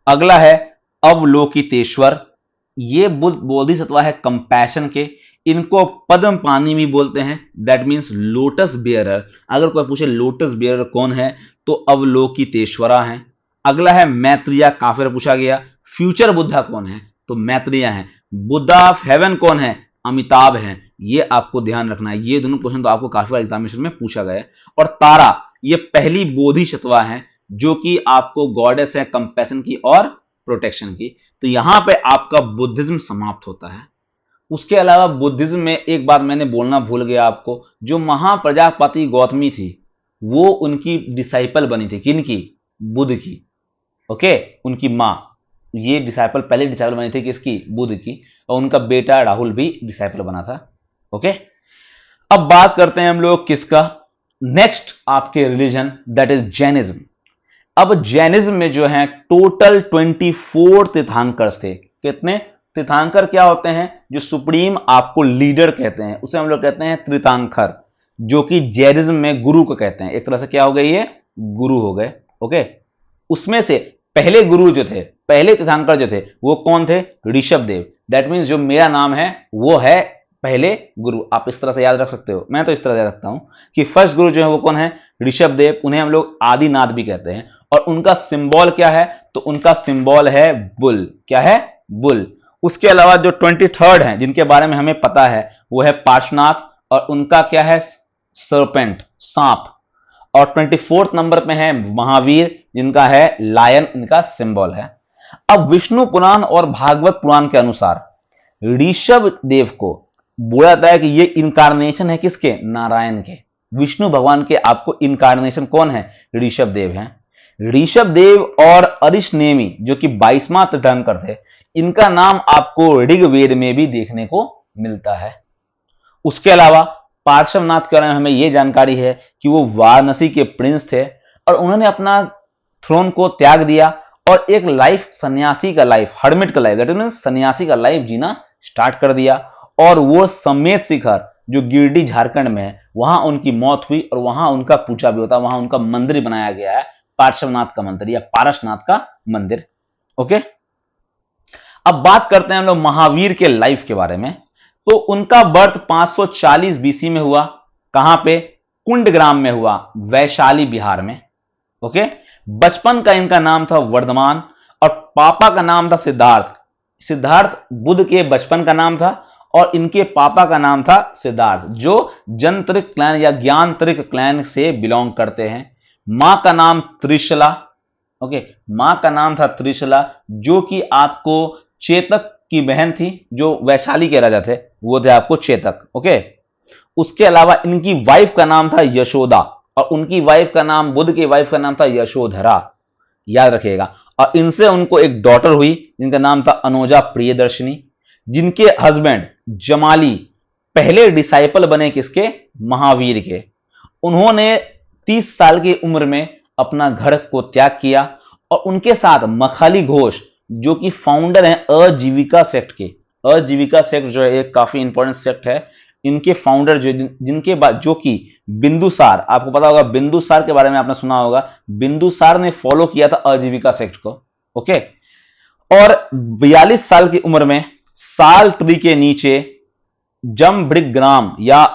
अगला है अवलोकितेश्वर। ये बोधिसत्वा है कंपैशन के। इनको पद्म पानी भी बोलते हैं, दैट मीन्स लोटस बियरर। अगर कोई पूछे लोटस बियरर कौन है तो अवलोकितेश्वरा है। अगला है मैत्रेय, काफी बार पूछा गया। फ्यूचर बुद्धा कौन है? तो मैत्रेय है। बुद्धा ऑफ हेवन कौन है? अमिताभ है। ये आपको ध्यान रखना है, ये दोनों क्वेश्चन तो आपको काफी बार एग्जामिनेशन में पूछा गया है। और तारा, ये पहली बोधिसत्वा है जो कि आपको गॉडेस है कंपैशन की और प्रोटेक्शन की। तो यहां पे आपका बुद्धिज्म समाप्त होता है। उसके अलावा बुद्धिज्म में एक बात मैंने बोलना भूल गया आपको, जो महाप्रजापति गौतमी थी वो उनकी डिसाइपल बनी थी। किनकी? बुद्ध की। ओके, उनकी मां, ये डिसाइपल पहले डिसाइपल बनी थी किसकी? बुद्ध की। और उनका बेटा राहुल भी डिसाइपल बना था। ओके, अब बात करते हैं हम लोग किसका? नेक्स्ट आपके रिलीजन, दैट इज जैनिज्म। अब जैनिज्म में जो है टोटल 24 तीर्थंकर थे। कितने तीर्थंकर? क्या होते हैं? जो सुप्रीम आपको लीडर कहते हैं उसे हम लोग कहते हैं तीर्थंकर, जो कि जैनिज्म में गुरु को कहते हैं। एक तरह से क्या हो गए? ये गुरु हो गए। ओके, उसमें से पहले गुरु जो थे, पहले तीर्थंकर जो थे वो कौन थे? ऋषभ देव। दैट मीन्स जो मेरा नाम है वो है पहले गुरु। आप इस तरह से याद रख सकते हो, मैं तो इस तरह याद रखता हूं कि फर्स्ट गुरु जो है वो कौन है? ऋषभ देव। उन्हें हम लोग आदिनाथ भी कहते हैं। और उनका सिंबल क्या है? तो उनका सिंबल है बुल। क्या है? बुल। उसके अलावा जो 23rd है जिनके बारे में हमें पता है वो है पार्श्वनाथ, और उनका क्या है? सर्पेंट, सांप। और 24th नंबर पे है महावीर, जिनका है लायन, इनका सिंबल है। अब विष्णु पुराण और भागवत पुराण के अनुसार ऋषभ देव को बोला जाता है कि ये इनकारनेशन है किसके? नारायण के। विष्णु भगवान के आपको इनकारनेशन कौन है? ऋषभ देव है। ऋषभ देव और अरिष्नेमी जो कि 22वां तीर्थंकर थे, इनका नाम आपको ऋग्वेद में भी देखने को मिलता है। उसके अलावा पार्श्वनाथ के बारे में हमें यह जानकारी है कि वो वाराणसी के प्रिंस थे और उन्होंने अपना थ्रोन को त्याग दिया और एक लाइफ सन्यासी का लाइफ, हर्मिट का लाइफ, दैट मींस सन्यासी का लाइफ जीना स्टार्ट कर दिया। और वो समेत शिखर जो गिरडी झारखंड में है वहां उनकी मौत हुई और वहां उनका पूजा भी होता है, वहां उनका मंदिर बनाया गया है, पार्श्वनाथ का मंदिर या पारसनाथ का मंदिर। ओके, अब बात करते हैं हम लोग महावीर के लाइफ के बारे में। तो उनका बर्थ 540 बीसी में हुआ। कहां पे? कुंडग्राम में हुआ, वैशाली बिहार में। ओके, बचपन का इनका नाम था वर्धमान और पापा का नाम था सिद्धार्थ। सिद्धार्थ बुद्ध के बचपन का नाम था और इनके पापा का नाम था सिद्धार्थ, जो जंत्रिक क्लैन या ज्ञानत्रिक क्लैन से बिलोंग करते हैं। मां का नाम त्रिशला। ओके, मां का नाम था त्रिशला, जो कि आपको चेतक की बहन थी, जो वैशाली के राजा थे, वो थे आपको चेतक। ओके, उसके अलावा इनकी वाइफ का नाम था यशोदा और उनकी वाइफ का नाम, बुद्ध की वाइफ का नाम था यशोधरा, याद रखिएगा। और इनसे उनको एक डॉटर हुई जिनका नाम था अनुजा प्रियदर्शनी, जिनके हस्बैंड जमाली पहले डिसाइपल बने किसके? महावीर के। उन्होंने 30 साल की उम्र में अपना घर को त्याग किया और उनके साथ मखाली घोष, जो कि फाउंडर हैं आजीविका सेक्ट के। आजीविका सेक्ट जो है एक काफी इंपॉर्टेंट सेक्ट है। इनके फाउंडर जो, जिनके बाद, जो कि बिंदुसार, आपको पता होगा बिंदुसार के बारे में आपने सुना होगा, बिंदुसार ने फॉलो किया था आजीविका सेक्ट को। ओके, और 42 साल की उम्र में साल ट्री के नीचे जम्बिग्राम या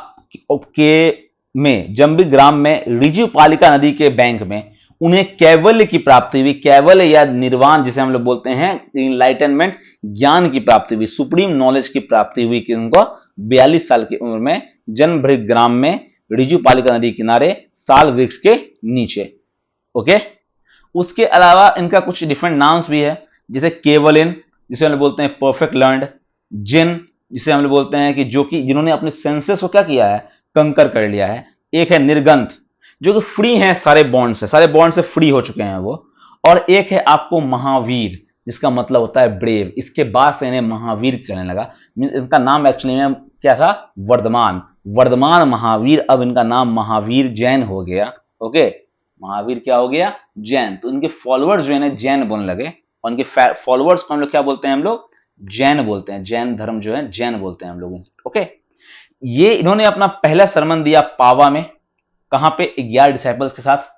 जम्बिग्राम में रिजुपालिका नदी के बैंक में उन्हें कैवल्य की प्राप्ति हुई। कैवल्य या निर्वाण जिसे हम लोग बोलते हैं, इनलाइटनमेंट, ज्ञान की प्राप्ति हुई, सुप्रीम नॉलेज की प्राप्ति हुई कि उनको 42 साल की उम्र में जन्मभृग्राम में रिजुपालिका नदी किनारे साल वृक्ष के नीचे। ओके, उसके अलावा इनका कुछ डिफरेंट नाम्स भी है, जैसे केवलिन जिसे हम लोग बोलते हैं परफेक्ट लर्नड, जिन जिसे हम लोग बोलते हैं कि जो कि जिन्होंने अपने सेंसेस को क्या किया है? कंकर कर लिया है। एक है निर्गंथ, जो कि फ्री हैं सारे बॉन्ड से फ्री हो चुके हैं वो। और एक है आपको महावीर, जिसका मतलब होता है ब्रेव। इसके बाद से इन्हें महावीर कहने लगा। मींस इनका नाम एक्चुअली में क्या था? वर्धमान महावीर। अब इनका नाम महावीर जैन हो गया। ओके, महावीर क्या हो गया? जैन। तो इनके फॉलोअर्स जो है जैन बोलने लगे और इनके फॉलोअर्स को हम लोग क्या बोलते हैं? हम लोग जैन बोलते हैं। जैन धर्म जो है जैन बोलते हैं हम लोग। ओके, ये इन्होंने अपना पहला सरमन दिया पावा में। कहां पे? 11 डिसाइपल्स के साथ।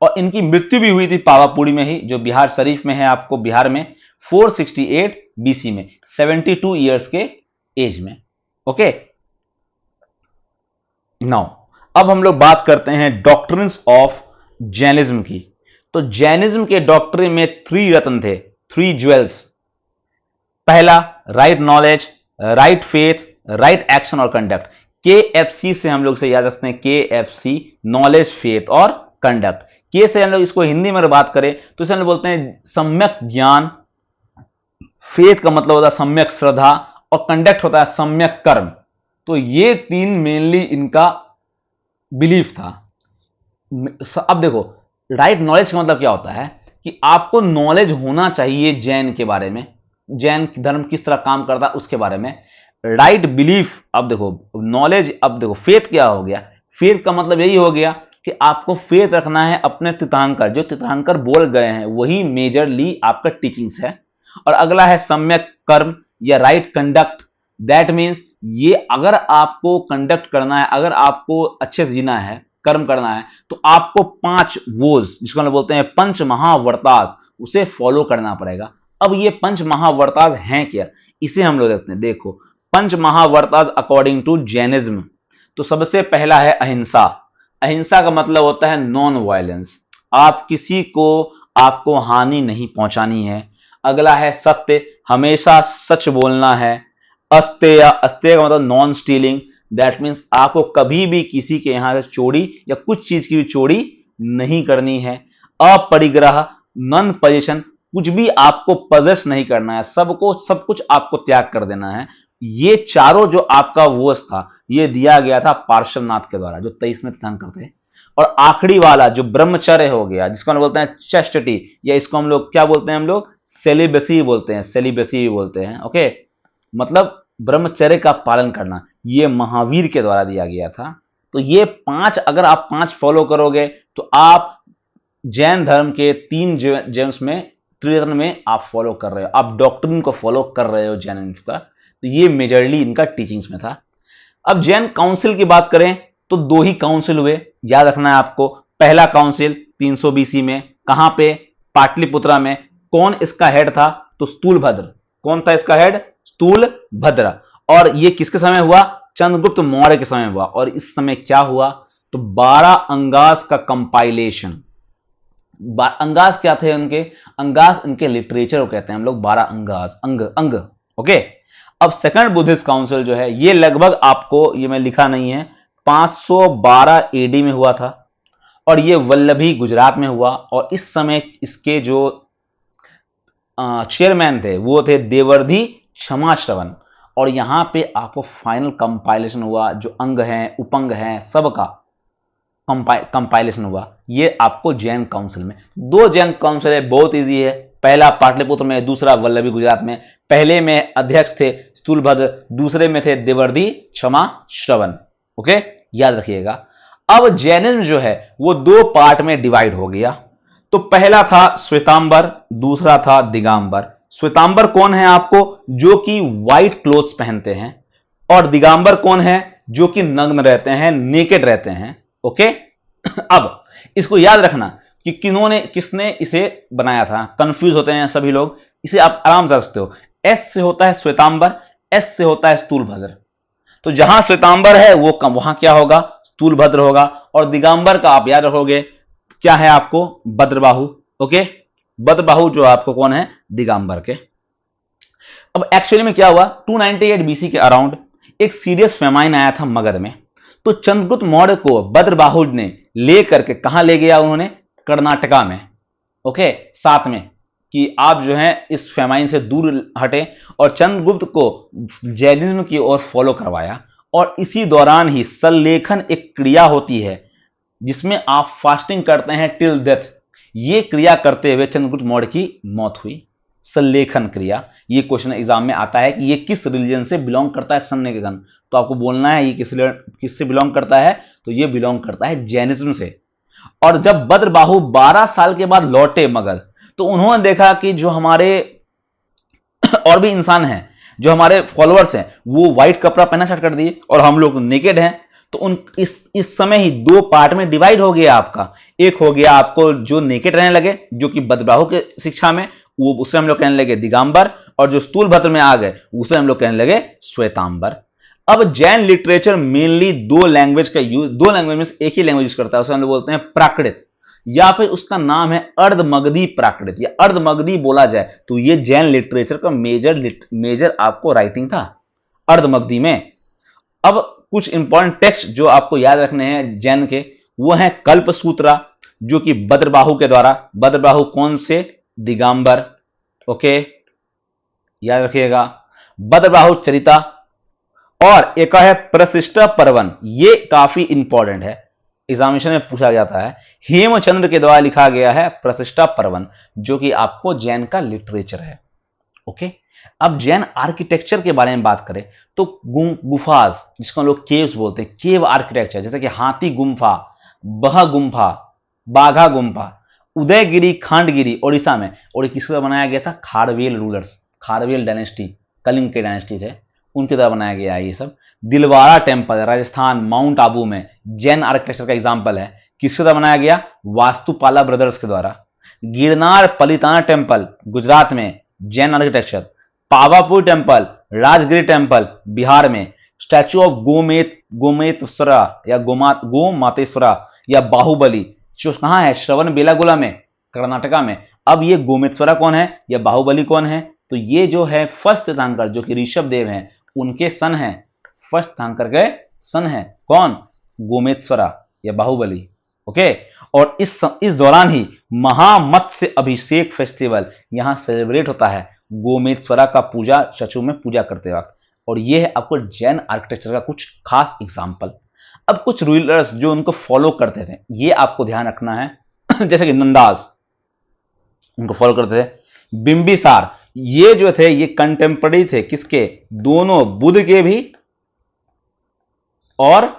और इनकी मृत्यु भी हुई थी पावापुरी में ही, जो बिहार शरीफ में है, आपको बिहार में, 468 बीसी में, 72 ईयर्स के एज में। ओके, नाउ अब हम लोग बात करते हैं डॉक्ट्रिन्स ऑफ जैनिज्म की। तो जैनिज्म के डॉक्ट्रिन में 3 रत्न थे, 3 ज्वेल्स। पहला right knowledge, right faith, right action और कंडक्ट। KFC से हम लोग से याद रखते हैं, KFC, नॉलेज, फेथ और कंडक्ट। के से हम लोग इसको हिंदी में बात करें तो इसे हम लोग बोलते हैं सम्यक ज्ञान, फेथ का मतलब होता है सम्यक श्रद्धा और कंडक्ट होता है सम्यक कर्म। तो ये 3 मेनली इनका बिलीफ था। अब देखो, राइट नॉलेज का मतलब क्या होता है कि आपको नॉलेज होना चाहिए जैन के बारे में, जैन धर्म किस तरह काम करता है उसके बारे में। राइट बिलीफ, अब देखो नॉलेज, अब देखो फेथ क्या हो गया? फेथ का मतलब यही हो गया कि आपको फेथ रखना है अपने तीर्थंकर, जो तीर्थंकर बोल गए हैं वही मेजरली आपका टीचिंग्स है। और अगला है सम्यक कर्म या राइट कंडक्ट। दैट मीन्स ये अगर आपको कंडक्ट करना है, अगर आपको अच्छे से जीना है, कर्म करना है, तो आपको 5 वोज, जिसको हम बोलते हैं पंच महावर्ताज, उसे फॉलो करना पड़ेगा। अब ये पंच महावर्ताज हैं क्या? इसे हम लोग देखते हैं। देखो, पंच महावर्ताज अकॉर्डिंग टू जैनिज्म, तो सबसे पहला है अहिंसा। अहिंसा का मतलब होता है नॉन वायलेंस, आप किसी को, आपको हानि नहीं पहुंचानी है। अगला है सत्य, हमेशा सच बोलना है। अस्तेय, अस्तेय का मतलब नॉन स्टीलिंग, दैट मीन्स आपको कभी भी किसी के यहां से चोरी या कुछ चीज की भी चोरी नहीं करनी है। अपरिग्रह, नॉन पोजेशन, कुछ भी आपको पजेस नहीं करना है, सबको सब कुछ आपको त्याग कर देना है। ये चारों जो आपका वोस था, ये दिया गया था पार्श्वनाथ के द्वारा, जो 23वें तीर्थंकर थे। और आखिरी वाला जो ब्रह्मचर्य हो गया, जिसको हम बोलते हैं चेस्टिटी, या इसको हम लोग क्या बोलते हैं? हम लोग सेलिबेसी बोलते हैं, सेलिबेसी बोलते हैं। ओके, मतलब ब्रह्मचर्य का पालन करना। ये महावीर के द्वारा दिया गया था। तो ये 5 अगर आप 5 फॉलो करोगे तो आप जैन धर्म के 3 जेम्स में त्रिरत्न में आप फॉलो कर रहे हो, आप डॉक्ट्रिन को फॉलो कर रहे हो जैन का। तो ये मेजरली इनका टीचिंग्स में था। अब जैन काउंसिल की बात करें तो 2 ही काउंसिल हुए, याद रखना है आपको। पहला काउंसिल 300 बीसी में, कहां पे? पाटलिपुत्रा में। कौन इसका हेड था? तो स्थूलभद्र। कौन था इसका हेड? स्थूलभद्र। और ये किसके समय हुआ? चंद्रगुप्त मौर्य के समय हुआ। और इस समय क्या हुआ? तो 12 अंगास का कंपाइलेशन। अंगास क्या थे उनके? अंगास इनके लिटरेचर को कहते हैं हम लोग, 12 अंगास, अंग अंग। ओके। अब सेकंड बुद्धिस्ट काउंसिल जो है ये लगभग आपको, ये मैं लिखा नहीं है, 512 एडी में हुआ था और ये वल्लभी गुजरात में हुआ। और इस समय इसके जो चेयरमैन थे वो थे देवर्धि क्षमाश्रवण। और यहां पे आपको फाइनल कंपाइलेशन हुआ, जो अंग हैं उपंग हैं सबका कंपाइलेशन हुआ, ये आपको जैन काउंसिल में। 2 जैन काउंसिल है, बहुत इजी है। पहला पाटलिपुत्र में, दूसरा वल्लभी गुजरात में। पहले में अध्यक्ष थे स्थूलभद्र, दूसरे में थे देवर्धि क्षमा श्रवण। ओके, याद रखिएगा। अब जैनिज्म जो है वो 2 पार्ट में डिवाइड हो गया। तो पहला था श्वेतांबर, दूसरा था दिगंबर। श्वेतांबर कौन है आपको? जो कि व्हाइट क्लोथ्स पहनते हैं। और दिगंबर कौन है? जो कि नग्न रहते हैं, नेकेड रहते हैं। ओके। अब इसको याद रखना कि किसने इसे बनाया था। कंफ्यूज होते हैं सभी लोग, इसे आप आराम से रखते हो। एस से होता है श्वेतांबर, एस से होता है स्थूलभद्र। तो जहां श्वेतांबर है वो कम, वहां क्या होगा? स्थूलभद्र होगा। और दिगंबर का आप याद रखोगे क्या है आपको? भद्रबाहु। ओके, भद्रबाहु जो आपको कौन है? दिगंबर के। अब एक्चुअली में क्या हुआ? 298 बीसी के अराउंड एक सीरियस फेमाइन आया था मगध में। तो चंद्रगुप्त मौर्य को भद्रबाहु ने लेकर के कहां ले गया उन्होंने? कर्नाटका में। ओके, साथ में कि आप जो है इस फेमाइन से दूर हटे। और चंद्रगुप्त को जैनिज्म की ओर फॉलो करवाया। और इसी दौरान ही सल्लेखन एक क्रिया होती है जिसमें आप फास्टिंग करते हैं टिल डेथ। ये क्रिया करते हुए चंद्रगुप्त मौर्य की मौत हुई। सल्लेखन क्रिया, ये क्वेश्चन एग्जाम में आता है कि ये किस रिलीजन से बिलोंग करता है सन्निकेतन। तो आपको बोलना है ये किससे बिलोंग करता है? तो ये बिलोंग करता है जैनिज्म से। और जब भद्रबाहु 12 साल के बाद लौटे मगध, तो उन्होंने देखा कि जो हमारे और भी इंसान हैं, जो हमारे फॉलोअर्स हैं, वो व्हाइट कपड़ा पहनना स्टार्ट कर दिए और हम लोग नेकेड हैं। तो उन इस समय ही 2 पार्ट में डिवाइड हो गया आपका। एक हो गया आपको जो नेकेड रहने लगे, जो कि भद्रबाहु के शिक्षा में, वो उसे हम लोग कहने लगे दिगंबर। और जो स्थूलभद्र में आ गए उसे हम लोग कहने लगे श्वेतांबर। अब जैन लिटरेचर मेनली 2 लैंग्वेज का यूज, 2 लैंग्वेज में एक ही लैंग्वेज यूज करता है, उसे हम लोग बोलते हैं प्राकृत, या फिर उसका नाम है अर्धमगधी प्राकृत या अर्धमगधी बोला जाए तो ये जैन लिटरेचर का मेजर आपको राइटिंग था अर्धमगधी में। अब कुछ इंपॉर्टेंट टेक्स्ट जो आपको याद रखने हैं जैन के, वो है कल्प सूत्रा, जो कि भद्रबाहु के द्वारा। भद्रबाहु कौन से? दिगंबर। ओके, याद रखिएगा। भद्रबाहु चरिता। और एक है प्रशिष्टा पर्वन, ये काफी इंपॉर्टेंट है, एग्जामिनेशन में पूछा जाता है। हेमचंद्र के द्वारा लिखा गया है प्रशिष्टा पर्वन, जो कि आपको जैन का लिटरेचर है। ओके। अब जैन आर्किटेक्चर के बारे में बात करें तो गुफाज, जिसको लोग केव्स बोलते हैं, केव आर्किटेक्चर, जैसे कि हाथी गुम्फा, बह गुम्फा, बाघा गुम्फा, उदयगिरी, खांडगिरी ओडिशा में। और किसका बनाया गया था? खारवेल रूलर्स, खारवेल डायनेस्टी, कलिंग के डायनेस्टी थे, उनके द्वारा बनाया गया है ये सब। दिलवारा टेम्पल राजस्थान माउंट आबू में जैन आर्किटेक्चर का एग्जाम्पल है। किसके द्वारा बनाया गया? वास्तुपाला ब्रदर्स के द्वारा। गिरनार पलिताना टेम्पल गुजरात में Jain architecture. Pawapur temple, Rajgiri temple Bihar में। स्टैचू ऑफ गोमेतस्वरा या गोमातेश्वरा या बाहुबली, जो कहां है? श्रवण बेलागोला में, कर्नाटका में। अब ये गोमेतस्वरा कौन है या बाहुबली कौन है? तो ये जो है फर्स्ट तीर्थंकर, जो कि ऋषभ देव हैं, उनके सन है। फर्स्ट तीर्थंकर के सन है कौन? गोमेतस्वरा या बाहुबली। ओके। और इस दौरान ही महामत्स्य अभिषेक फेस्टिवल यहां सेलिब्रेट होता है, गोमेतस्वरा का पूजा, चचू में पूजा करते वक्त। और ये है आपको जैन आर्किटेक्चर का कुछ खास एग्जाम्पल। अब कुछ रूलर्स जो उनको फॉलो करते थे, ये आपको ध्यान रखना है जैसे कि नंदास उनको फॉलो करते थे। बिंबिसार, ये जो थे ये कंटेम्पररी थे किसके? दोनों, बुद्ध के भी और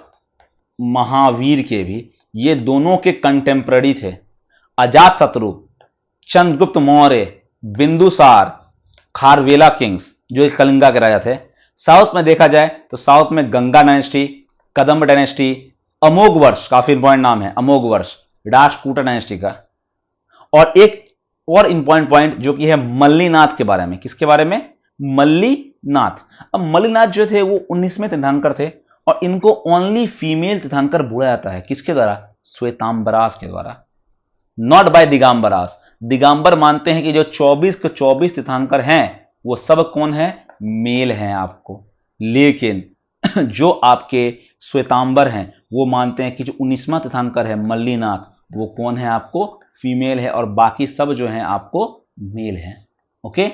महावीर के भी, ये दोनों के कंटेम्पररी थे। अजातशत्रु, चंद्रगुप्त मौर्य, बिंदुसार, खारवेला किंग्स जो एक कलिंगा के राजा थे। साउथ में देखा जाए तो साउथ में गंगा डायनेस्टी, कदम्ब डायनेस्टी, अमोघ वर्ष, काफी इंपॉर्टेंट नाम है अमोघ वर्ष, राष्ट्रकूट डायनेस्टी का। और एक और इंपॉर्टेंट पॉइंट जो कि है मल्लीनाथ के बारे में। किसके बारे में? मल्लीनाथ। अब मल्लीनाथ जो थे वो 19वें तीर्थंकर थे और इनको ओनली फीमेल तीर्थंकर बोला जाता है। किसके द्वारा? श्वेतांबरास के द्वारा, नॉट बाय दिगंबरास। दिगंबर मानते हैं कि जो 24 के 24 तीर्थंकर हैं वो सब कौन है? मेल हैं आपको। लेकिन जो आपके श्वेतांबर हैं वो मानते हैं कि जो 19वां तीर्थंकर है मल्लीनाथ, वो कौन है? आपको फीमेल है और बाकी सब जो हैं आपको मेल हैं। ओके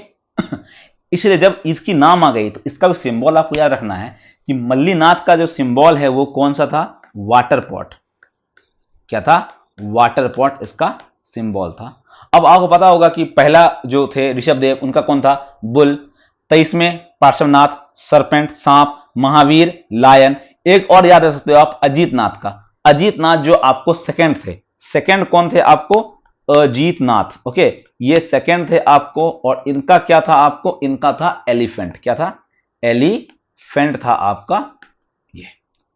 इसलिए जब इसकी नाम आ गई तो इसका भी सिंबल आपको याद रखना है कि मल्लीनाथ का जो सिंबल है वो कौन सा था? Water pot. क्या था? वाटर पॉट इसका सिंबल था। अब आपको पता होगा कि पहला जो थे ऋषभदेव, उनका कौन था? बुल। 23 में पार्श्वनाथ, सरपेंट, सांप, महावीर, लायन। एक और याद रख सकते हो आप अजीतनाथ का। अजीतनाथ जो आपको सेकंड थे। सेकंड कौन थे आपको? अजीतनाथ। ओके, ये सेकंड थे आपको। और इनका क्या था आपको? इनका था एलिफेंट। क्या था? एलिफेंट था आपका ये।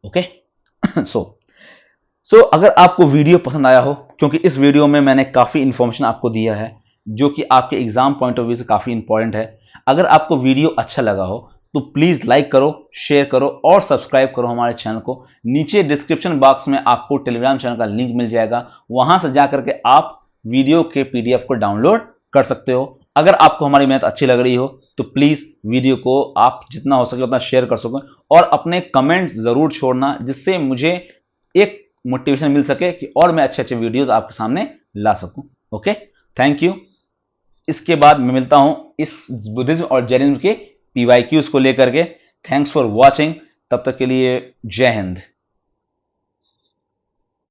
ओके सो अगर आपको वीडियो पसंद आया हो, क्योंकि इस वीडियो में मैंने काफ़ी इंफॉर्मेशन आपको दिया है जो कि आपके एग्जाम पॉइंट ऑफ व्यू से काफ़ी इंपॉर्टेंट है। अगर आपको वीडियो अच्छा लगा हो तो प्लीज़ लाइक करो, शेयर करो और सब्सक्राइब करो हमारे चैनल को। नीचे डिस्क्रिप्शन बॉक्स में आपको टेलीग्राम चैनल का लिंक मिल जाएगा, वहां से जाकर के आप वीडियो के PDF को डाउनलोड कर सकते हो। अगर आपको हमारी मेहनत अच्छी लग रही हो तो प्लीज़ वीडियो को आप जितना हो सके उतना शेयर कर सको और अपने कमेंट ज़रूर छोड़ना, जिससे मुझे एक मोटिवेशन मिल सके कि और मैं अच्छे अच्छे वीडियोस आपके सामने ला सकूं। Okay, thank you. इसके बाद मैं मिलता हूं इस बुद्धिज्म और जैनिज्म के PYQs को लेकर के। Thanks for watching. तब तक के लिए जय हिंद।